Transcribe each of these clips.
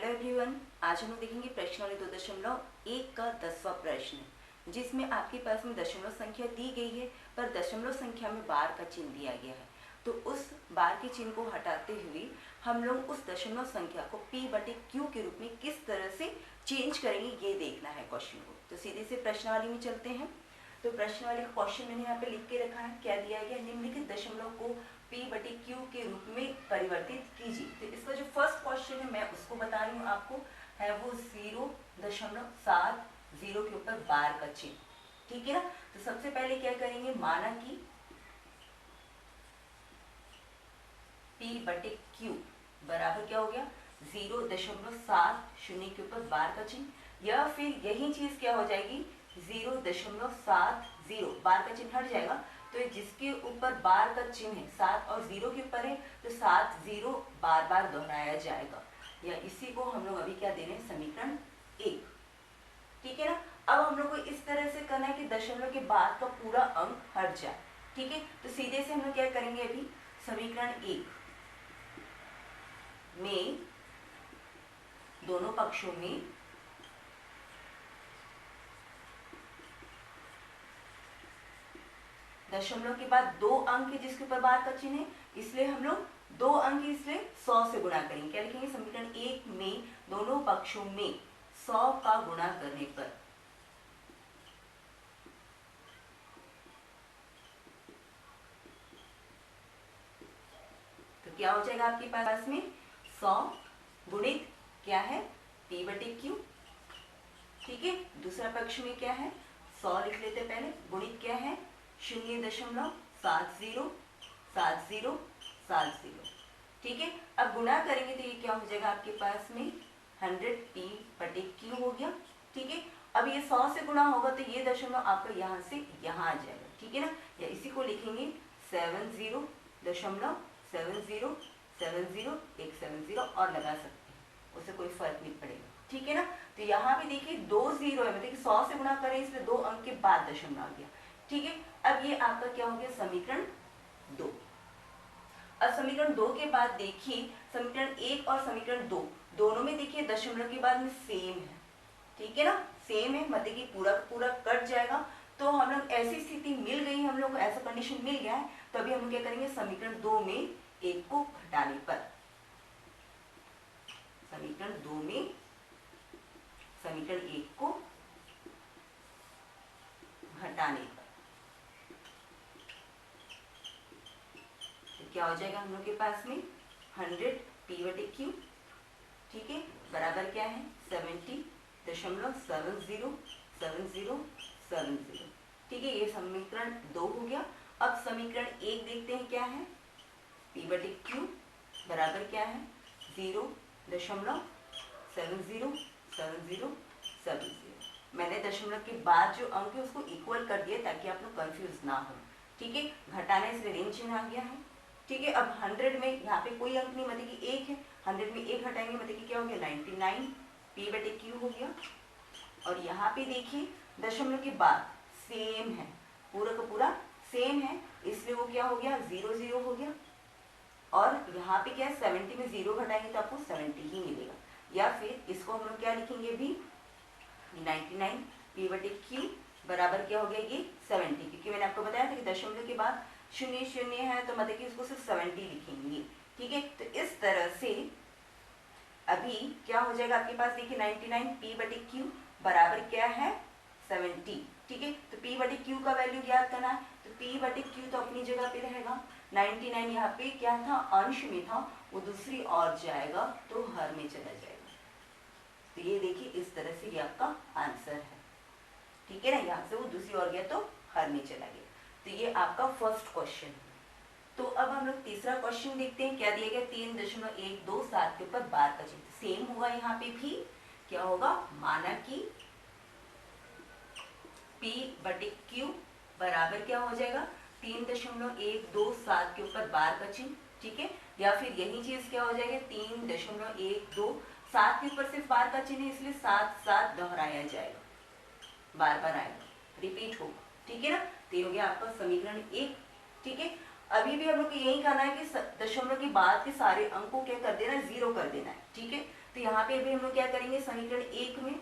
Hello everyone, आज हम लोग देखेंगे प्रश्नावली 2.1 का 10वां प्रश्न, जिसमें आपके पास में दशमलव संख्या दी गई है पर दशमलव संख्या में बार का चिन्ह दिया गया है। तो उस बार के चिन्ह को हटाते हुए हम लोग उस दशमलव संख्या को p/q के रूप में किस तरह से चेंज करेंगे ये देखना है क्वेश्चन को। तो सीधे से प्रश्नावली में चलते हैं। तो प्रश्नावली का क्वेश्चन मैंने यहाँ पे लिख के रखा है। क्या दिया गया? निम्नलिखित दशमलव को p/q के रूप में परिवर्तित कीजिए। तो इसका जो फर्स्ट क्वेश्चन है मैं उसको बता रही हूँ आपको, है वो 0.70 के ऊपर बार का चिन्ह। ठीक है ना। तो सबसे पहले क्या करेंगे, माना कि p/q बराबर क्या हो गया 0.70 के ऊपर बार का चिन्ह, या फिर यही चीज क्या हो जाएगी 0.70 बार का चिन्ह हट जाएगा। तो जिसके ऊपर बार का चिन्ह है 7 और 0 के ऊपर है तो 7 0 बार बार दोहराया जाएगा, या इसी को हम लोग अभी क्या दे रहे हैं, समीकरण 1। ठीक है ना। अब हम लोग को इस तरह से करना है कि दशमलव के बाद का पूरा अंक हट जाए। ठीक है। तो सीधे से हम लोग क्या करेंगे, अभी समीकरण 1 में दोनों पक्षों में दशमलव के बाद 2 अंक है जिसके ऊपर बार का चिन्ह है, इसलिए हम लोग 2 अंक इसलिए 100 से गुणा करेंगे। क्या लिखेंगे, समीकरण 1 में दोनों पक्षों में 100 का गुणा करने पर तो क्या हो जाएगा आपके पास में 100 गुणित क्या है p/q। ठीक है। दूसरा पक्ष में क्या है 100 लिख लेते पहले, गुणित क्या है 0.70 ठीक है। अब गुणा करेंगे तो ये क्या हो जाएगा आपके पास में 100 p/q हो गया। ठीक है। अब ये 100 से गुणा होगा तो ये दशमलव आपका यहाँ से यहाँ आ जाएगा। ठीक है ना। या इसी को लिखेंगे 70.70 और लगा सकते हैं, उससे कोई फर्क नहीं पड़ेगा। ठीक है ना। तो यहाँ पे देखिए 2 0 है, मतलब 100 से गुणा करें इसलिए 2 अंक के बाद दशमलव आ गया। ठीक है। अब ये आपका क्या हो गया समीकरण 2। अब समीकरण 2 के बाद देखिए समीकरण 1 और समीकरण 2 दोनों में देखिए दशमलव के बाद में सेम है। ठीक है ना, सेम है, मतलब कि पूरा पूरा कट जाएगा। तो हम लोग ऐसी स्थिति मिल गई, हम लोग को ऐसा कंडीशन मिल गया है, तो अभी हम लोग क्या करेंगे समीकरण 2 में 1 को घटाने पर, समीकरण 2 में समीकरण 1 को घटाने पर तो क्या हो जाएगा हम लोग के पास में 100 p/q। ठीक है। बराबर क्या है 70.70 ठीक है। ये समीकरण 2 हो गया। अब समीकरण 1 देखते हैं क्या है, p/q बराबर क्या है 0.70 मैंने दशमलव के बाद जो अंक है उसको इक्वल कर दिया ताकि आप लोग कंफ्यूज ना हो। ठीक है। घटाने से ऋण चिन्ह आ गया है। ठीक है। अब 100 में यहाँ पे कोई अंक नहीं, मतलब कि 1 है, 100 में 1 हटाएंगे मतलब कि क्या हो गया 99 p/q हो गया। और यहाँ पे देखिए दशमलव के बाद सेम है, पूरा का पूरा सेम है, इसलिए वो क्या हो गया 0 0 हो गया। और यहाँ पे क्या है 70 में 0 घटाएंगे तो आपको 70 ही मिलेगा। या फिर इसको हम लोग क्या लिखेंगे भी 99 p/q बराबर क्या हो गया ये 70, क्योंकि मैंने आपको बताया था कि दशमलव के बाद 0 0 है तो मतलब कि इसको सिर्फ 70 लिखेंगे। ठीक है। तो इस तरह से अभी क्या हो जाएगा आपके पास, देखिए 99 p/q बराबर क्या है 70। ठीक है। तो p/q का वैल्यू ज्ञात करना है, तो p/q तो अपनी जगह पे रहेगा, 99 यहाँ पे क्या था अंश में था, वो दूसरी ओर जाएगा तो हर में चला जाएगा। तो ये देखिए इस तरह से ये आपका आंसर है। ठीक है ना, यहाँ से वो दूसरी ओर गया तो हर में चला गया। तो ये आपका फर्स्ट क्वेश्चन है। तो अब हम लोग तीसरा क्वेश्चन देखते हैं। क्या दिया गया 3.127 के ऊपर बार का चिन्ह, सेम होगा यहाँ पे भी। क्या होगा, माना कि p/q बराबर क्या हो जाएगा 3.127 के ऊपर बार का चिन्ह। ठीक है। या फिर यही चीज क्या हो जाएगा 3.127 के ऊपर सिर्फ बार का चिन्ह है, इसलिए 7 7 दोहराया जाएगा, बार बार आएगा, रिपीट होगा। ठीक है ना। तो ये हो गया आपका समीकरण 1। ठीक है। अभी भी हम लोग को यही करना है कि दशमलव के बाद के सारे अंक को क्या कर देना है, 0 कर देना है। ठीक है, तो यहाँ पे अभी हम लोग क्या करेंगे, समीकरण 1 में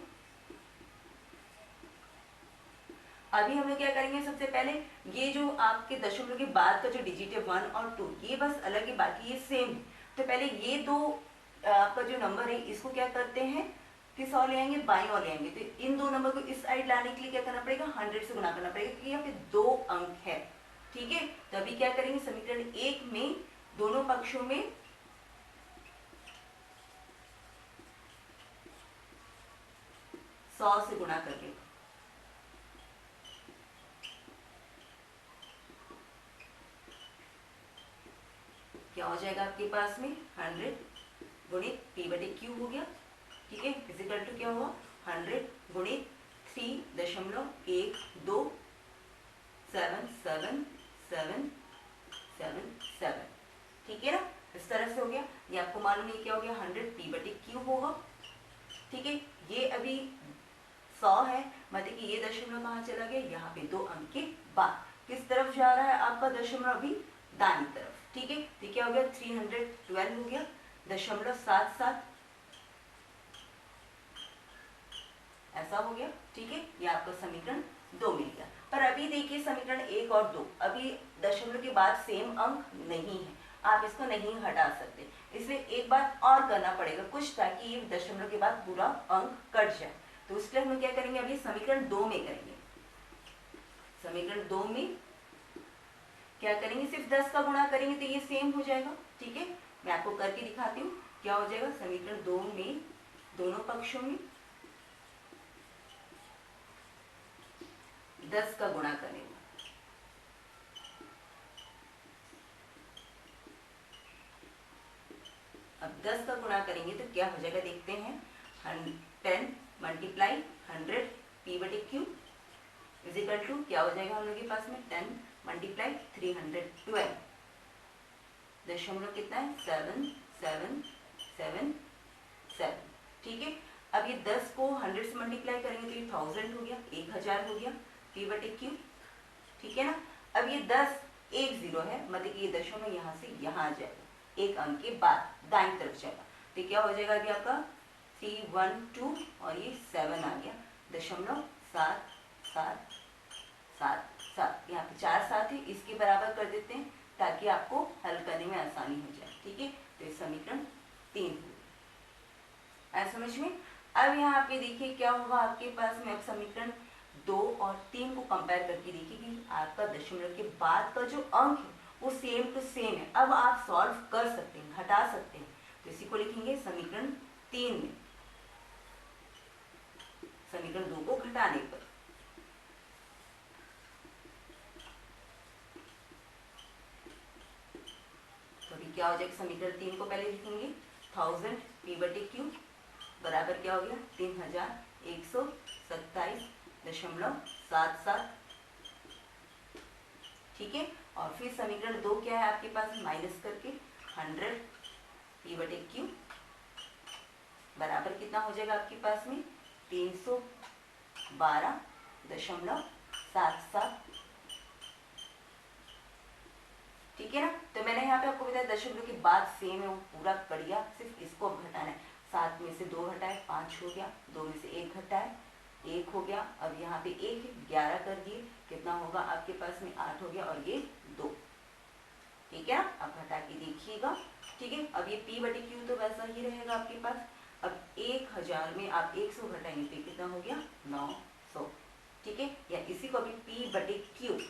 अभी हम लोग क्या करेंगे, सबसे पहले ये जो आपके दशमलव के बाद का जो डिजिट है 1 और 2, ये बस अलग है, बाकी ये सेम है। तो पहले ये दो आपका जो नंबर है इसको क्या करते हैं, किस ओर ले आएंगे, बाईं ओर ले आएंगे। तो इन दो नंबर को इस साइड लाने के लिए क्या करना पड़ेगा, 100 से गुना करना पड़ेगा, क्योंकि यहाँ पे 2 अंक है। ठीक है, तो अभी क्या करेंगे, समीकरण 1 में दोनों पक्षों में 100 से गुणा करके, क्या हो जाएगा आपके पास में 100 गुणित p/q हो गया। ठीक है, फिजिकल टू क्या हुआ, 100 गुणित 3.1277777। ठीक है ना, इस तरह से हो गया। ये आपको मालूम है क्या हो गया, 100 p/q होगा। ठीक है, ये अभी 100 है, मतलब कि ये दशमलव कहाँ चला गया, यहाँ पे 2 अंक के बाद किस तरफ जा रहा है आपका दशमलव, अभी दाईं तरफ। ठीक है, तो क्या हो गया, 312 हो गया, 0.77 ऐसा हो गया। ठीक है, ये आपका समीकरण 2 मिल गया। पर अभी देखिए समीकरण 1 और 2, अभी दशमलव के बाद सेम अंक नहीं है, आप इसको नहीं हटा सकते, इसलिए एक बार और करना पड़ेगा कुछ, ताकि ये दशमलव के बाद पूरा अंक कट जाए। तो उसके लिए हम क्या करेंगे, अभी समीकरण 2 में करेंगे। समीकरण 2 में क्या करेंगे, सिर्फ 10 का गुणा करेंगे तो ये सेम हो जाएगा। ठीक है, मैं आपको करके दिखाती हूँ क्या हो जाएगा। समीकरण 2 में दोनों पक्षों में 10 का गुणा करेंगे। अब 10 का गुणा करेंगे तो क्या हो जाएगा, देखते हैं। 10 मल्टीप्लाई 100 p/q इजिकल टू क्या हो जाएगा हम लोग के पास में, 10 मल्टीप्लाई 312, दशमलव कितना है, 7777। ठीक है, अब ये 10 को 100 से मल्टीप्लाई करेंगे तो ये 1000 हो गया, 1000 हो गया p/q। ठीक है ना, अब ये 10 एक 0 है, मतलब कि ये दशमलव यहाँ से यहाँ आ जाएगा, एक अंक के बाद दाईं तरफ जाएगा। तो क्या हो जाएगा अभी आपका 312 और ये 7 आ गया, 0.7777। यहाँ पे 4 7 है, इसके बराबर कर देते हैं ताकि आपको हल करने में आसानी हो जाए। ठीक है, तो ये समीकरण 3 आया समझ में। अब यहाँ पे देखिए क्या होगा आपके पास में, अब समीकरण 2 और 3 को कंपेयर करके देखिए कि आपका दशमलव के बाद का जो अंक है वो सेम टू सेम है। अब आप सॉल्व कर सकते हैं, घटा सकते हैं, तो इसी को लिखेंगे समीकरण 3 में, समीकरण 2 को घटाने पर। तो अभी क्या हो जाएगा, समीकरण 3 को पहले लिखेंगे, 1000 p/q बराबर क्या हो गया, 3127.77। ठीक है, और फिर समीकरण 2 क्या है आपके पास, माइनस करके 100 p/q बराबर कितना हो जाएगा आपके पास में, 312.77। ठीक है ना, तो मैंने यहाँ पे आपको बताया दशमलव के बाद सेम है वो पूरा बढ़िया, सिर्फ इसको घटाना है। 7 में से 2 घटाए 5 हो गया, 2 में से 1 घटाए 1 हो गया, अब यहाँ पे 1 11 कर दिए, कितना होगा आपके पास में 8 हो गया, और ये 2। ठीक है, अब घटा के देखिएगा। ठीक है, अब ये p/q तो वैसा ही रहेगा आपके पास। अब 1000 में आप 100 घटाएंगे तो कितना हो गया, 900। ठीक है, या इसी को अभी p/q,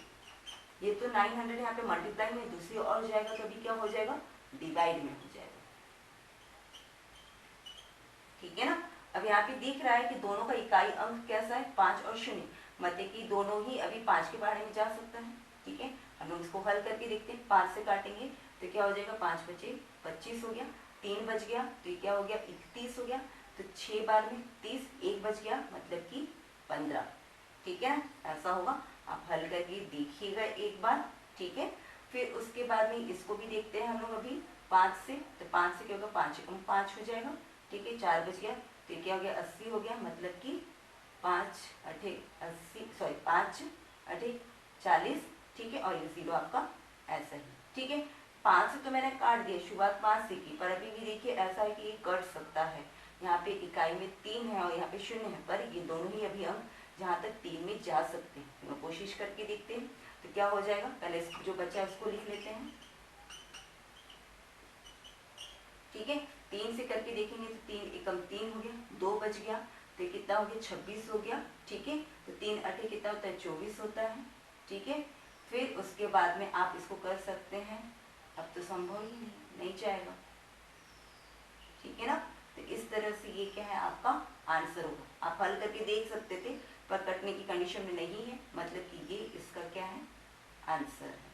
ये तो 900 यहाँ पे मल्टीप्लाई में दूसरी और जाएगा, तो अभी क्या हो जाएगा, डिवाइड में हो जाएगा। ठीक है ना, अब यहाँ पे दिख रहा है कि दोनों का इकाई अंक कैसा है, 5 और 0, मतलब कि दोनों ही अभी 5 के बारे में जा सकता है। ठीक है, हम लोग इसको हल करके देखते हैं। 5 से काटेंगे तो क्या हो जाएगा, 5 बचे 25 हो गया, 3 बच गया तो ये क्या हो गया, 31 हो गया, तो 6 बार में 30, 1 बच गया मतलब कि 15। ठीक है, ऐसा होगा, आप हल करके देखिएगा एक बार। ठीक है, फिर उसके बाद में इसको भी देखते हैं हम लोग अभी 5 से, तो 5 से क्या होगा, 5 से कम 5 हो जाएगा। ठीक है, 4 बच गया तो क्या हो गया, 80 हो गया, मतलब कि 5 8 80, सॉरी 5 8 40। ठीक है, और ये 0 आपका ऐसा ही। ठीक है, 5 से तो मैंने काट दिया, शुरुआत 5 से की, पर अभी भी देखिए ऐसा है कि ये कट सकता है। यहाँ पे इकाई में 3 है और यहाँ पे 0 है, पर ये दोनों ही अभी अंक जहाँ तक 3 में जा सकते हैं। तो कोशिश करके देखते हैं तो क्या हो जाएगा। पहले जो बचा है उसको लिख लेते हैं। ठीक है, 3 से करके देखेंगे तो 3 एकम 3 हो गया, 2 बच गया तो कितना हो गया, 26 हो गया। ठीक है, तो 3 अठे कितना होता है, 24 होता है। ठीक है, फिर उसके बाद में आप इसको कर सकते हैं। अब तो संभव ही नहीं जाएगा। ठीक है ना, तो इस तरह से ये क्या है, आपका आंसर होगा। आप हल करके देख सकते थे, पर कटने की कंडीशन में नहीं है, मतलब कि ये इसका क्या है, आंसर है।